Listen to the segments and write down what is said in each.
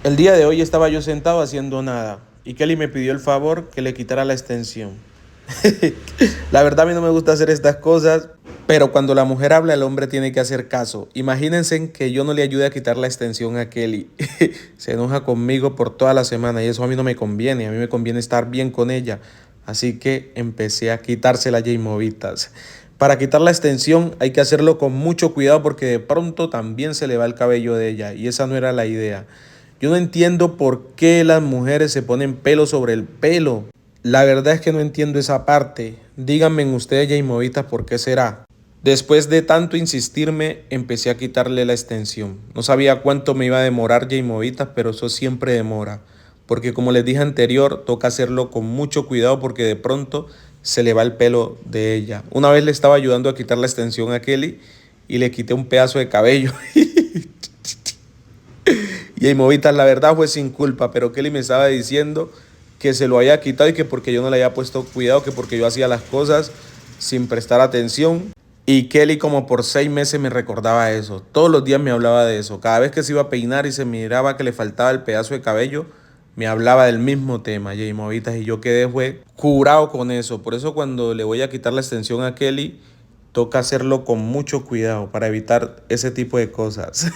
El día de hoy estaba yo sentado haciendo nada y Kelly me pidió el favor que le quitara la extensión. La verdad a mí no me gusta hacer estas cosas, pero cuando la mujer habla el hombre tiene que hacer caso. Imagínense que yo no le ayude a quitar la extensión a Kelly. Se enoja conmigo por toda la semana y eso a mí no me conviene. A mí me conviene estar bien con ella. Así que empecé a quitársela a Movitas. Para quitar la extensión hay que hacerlo con mucho cuidado porque de pronto también se le va el cabello de ella y esa no era la idea. Yo no entiendo por qué las mujeres se ponen pelo sobre el pelo. La verdad es que no entiendo esa parte. Díganme ustedes, Movitas, por qué será. Después de tanto insistirme, empecé a quitarle la extensión. No sabía cuánto me iba a demorar Movitas, pero eso siempre demora. Porque como les dije anterior, toca hacerlo con mucho cuidado porque de pronto se le va el pelo de ella. Una vez le estaba ayudando a quitar la extensión a Kelly y le quité un pedazo de cabello. Y Movitas, la verdad fue sin culpa, pero Kelly me estaba diciendo que se lo había quitado y que porque yo no le había puesto cuidado, que porque yo hacía las cosas sin prestar atención. Y Kelly como por 6 meses me recordaba eso. Todos los días me hablaba de eso. Cada vez que se iba a peinar y se miraba que le faltaba el pedazo de cabello, me hablaba del mismo tema, Movitas, y yo quedé fue curado con eso. Por eso cuando le voy a quitar la extensión a Kelly, toca hacerlo con mucho cuidado para evitar ese tipo de cosas.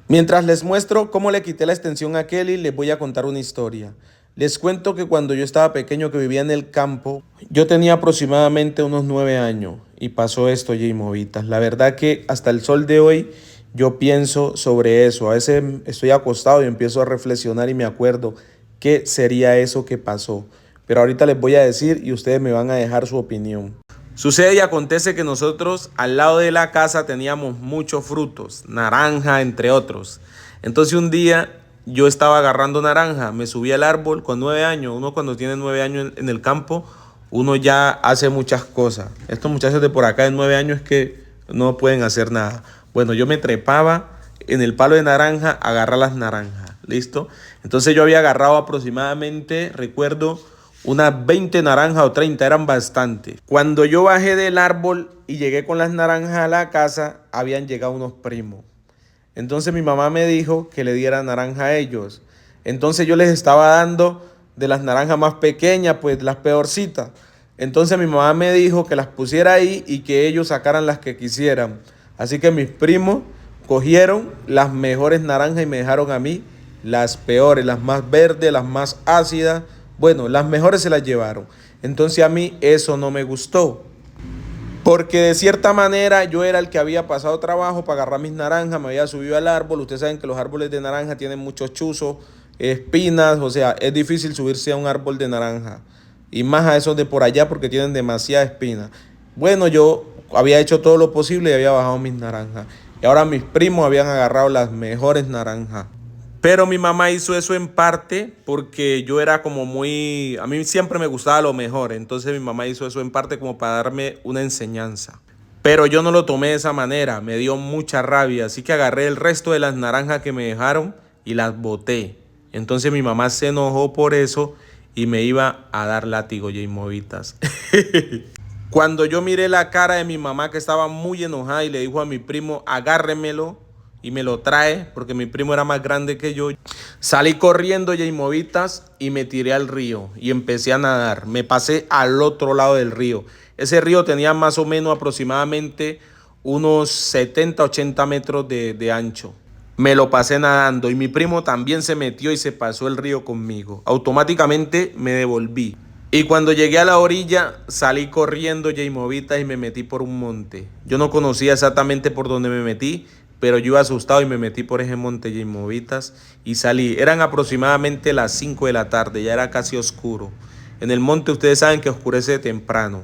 Mientras les muestro cómo le quité la extensión a Kelly, les voy a contar una historia. Les cuento que cuando yo estaba pequeño, que vivía en el campo, yo tenía aproximadamente unos 9 años y pasó esto, Movitas. La verdad que hasta el sol de hoy yo pienso sobre eso. A veces estoy acostado y empiezo a reflexionar y me acuerdo qué sería eso que pasó. Pero ahorita les voy a decir y ustedes me van a dejar su opinión. Sucede y acontece que nosotros al lado de la casa teníamos muchos frutos, naranja entre otros. Entonces un día yo estaba agarrando naranja, me subí al árbol con 9 años. Uno cuando tiene 9 años en el campo, uno ya hace muchas cosas. Estos muchachos de por acá de 9 años es que no pueden hacer nada. Bueno, yo me trepaba en el palo de naranja a agarrar las naranjas, ¿listo? Entonces yo había agarrado aproximadamente, recuerdo, unas 20 naranjas o 30, eran bastantes. Cuando yo bajé del árbol y llegué con las naranjas a la casa, habían llegado unos primos. Entonces mi mamá me dijo que le diera naranja a ellos. Entonces yo les estaba dando de las naranjas más pequeñas, pues las peorcitas. Entonces mi mamá me dijo que las pusiera ahí y que ellos sacaran las que quisieran. Así que mis primos cogieron las mejores naranjas y me dejaron a mí las peores, las más verdes, las más ácidas. Bueno, las mejores se las llevaron. Entonces a mí eso no me gustó. Porque de cierta manera yo era el que había pasado trabajo para agarrar mis naranjas, me había subido al árbol. Ustedes saben que los árboles de naranja tienen muchos chuzos, espinas, o sea, es difícil subirse a un árbol de naranja. Y más a esos de por allá porque tienen demasiada espina. Bueno, yo había hecho todo lo posible y había bajado mis naranjas. Y ahora mis primos habían agarrado las mejores naranjas. Pero mi mamá hizo eso en parte porque yo era como muy... A mí siempre me gustaba lo mejor. Entonces mi mamá hizo eso en parte como para darme una enseñanza. Pero yo no lo tomé de esa manera. Me dio mucha rabia. Así que agarré el resto de las naranjas que me dejaron y las boté. Entonces mi mamá se enojó por eso y me iba a dar látigo, Movitas. Cuando yo miré la cara de mi mamá que estaba muy enojada y le dijo a mi primo, agárremelo y me lo trae, porque mi primo era más grande que yo. Salí corriendo, Movitas, y me tiré al río y empecé a nadar. Me pasé al otro lado del río. Ese río tenía más o menos aproximadamente unos 70, 80 metros de ancho. Me lo pasé nadando y mi primo también se metió y se pasó el río conmigo. Automáticamente me devolví. Y cuando llegué a la orilla, salí corriendo, Movitas, y me metí por un monte. Yo no conocía exactamente por dónde me metí, pero yo iba asustado y me metí por ese monte, Movitas, y salí. Eran aproximadamente las 5 de la tarde, ya era casi oscuro. En el monte ustedes saben que oscurece temprano.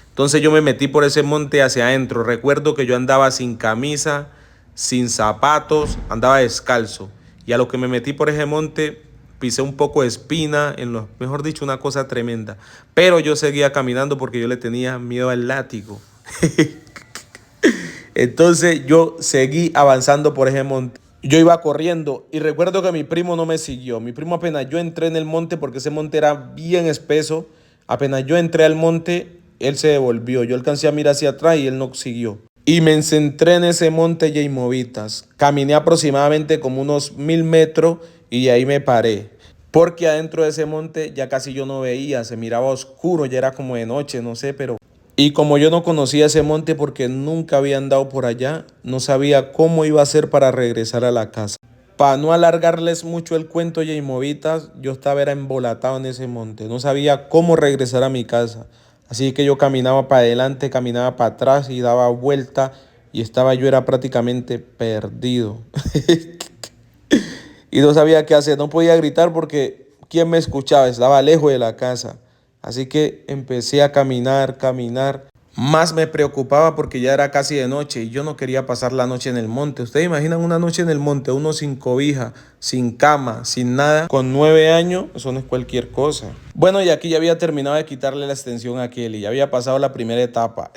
Entonces yo me metí por ese monte hacia adentro. Recuerdo que yo andaba sin camisa, sin zapatos, andaba descalzo. Y a lo que me metí por ese monte, pisé un poco de espina, mejor dicho, una cosa tremenda. Pero yo seguía caminando porque yo le tenía miedo al látigo. Entonces yo seguí avanzando por ese monte. Yo iba corriendo y recuerdo que mi primo no me siguió. Mi primo apenas yo entré en el monte, porque ese monte era bien espeso, apenas yo entré al monte, él se devolvió. Yo alcancé a mirar hacia atrás y él no siguió. Y me centré en ese monte, Movitas. Caminé aproximadamente como unos 1000 metros y ahí me paré. Porque adentro de ese monte ya casi yo no veía, se miraba oscuro, ya era como de noche, no sé, pero... Y como yo no conocía ese monte porque nunca había andado por allá, no sabía cómo iba a hacer para regresar a la casa. Para no alargarles mucho el cuento, Movitas, yo estaba era embolatado en ese monte, no sabía cómo regresar a mi casa. Así que yo caminaba para adelante, caminaba para atrás y daba vuelta y estaba yo era prácticamente perdido. Y no sabía qué hacer, no podía gritar porque ¿quién me escuchaba? Estaba lejos de la casa. Así que empecé a caminar, caminar. Más me preocupaba porque ya era casi de noche y yo no quería pasar la noche en el monte. Ustedes imaginan una noche en el monte, uno sin cobija, sin cama, sin nada. Con 9 años, eso no es cualquier cosa. Bueno, y aquí ya había terminado de quitarle la extensión a Kelly. Ya había pasado la primera etapa.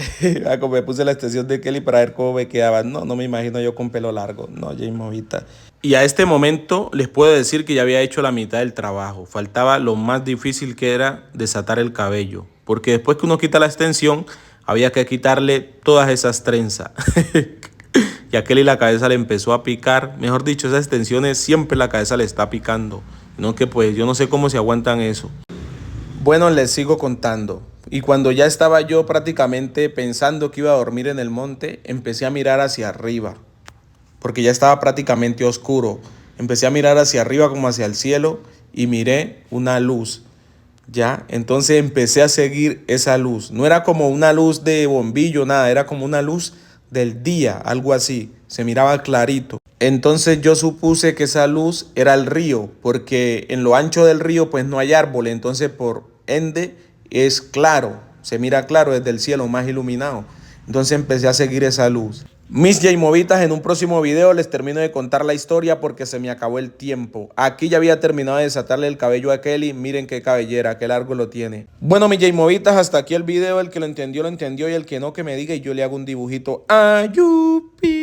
Como me puse la extensión de Kelly para ver cómo me quedaba. No, no me imagino yo con pelo largo. No, Movita. Y a este momento les puedo decir que ya había hecho la mitad del trabajo. Faltaba lo más difícil que era desatar el cabello. Porque después que uno quita la extensión, había que quitarle todas esas trenzas. Y a Kelly la cabeza le empezó a picar. Mejor dicho, esas extensiones siempre la cabeza le está picando. No que pues yo no sé cómo se aguantan eso. Bueno, les sigo contando. Y cuando ya estaba yo prácticamente pensando que iba a dormir en el monte, empecé a mirar hacia arriba. Porque ya estaba prácticamente oscuro. Empecé a mirar hacia arriba como hacia el cielo y miré una luz. Ya, entonces empecé a seguir esa luz. No era como una luz de bombillo, nada, era como una luz del día, algo así. Se miraba clarito. Entonces yo supuse que esa luz era el río, porque en lo ancho del río pues no hay árboles, entonces por ende es claro, se mira claro desde el cielo más iluminado. Entonces empecé a seguir esa luz. Mis Movitas, en un próximo video les termino de contar la historia porque se me acabó el tiempo. Aquí ya había terminado de desatarle el cabello a Kelly. Miren qué cabellera, qué largo lo tiene. Bueno, mis Movitas, hasta aquí el video. El que lo entendió y el que no, que me diga y yo le hago un dibujito. ¡Ayupi!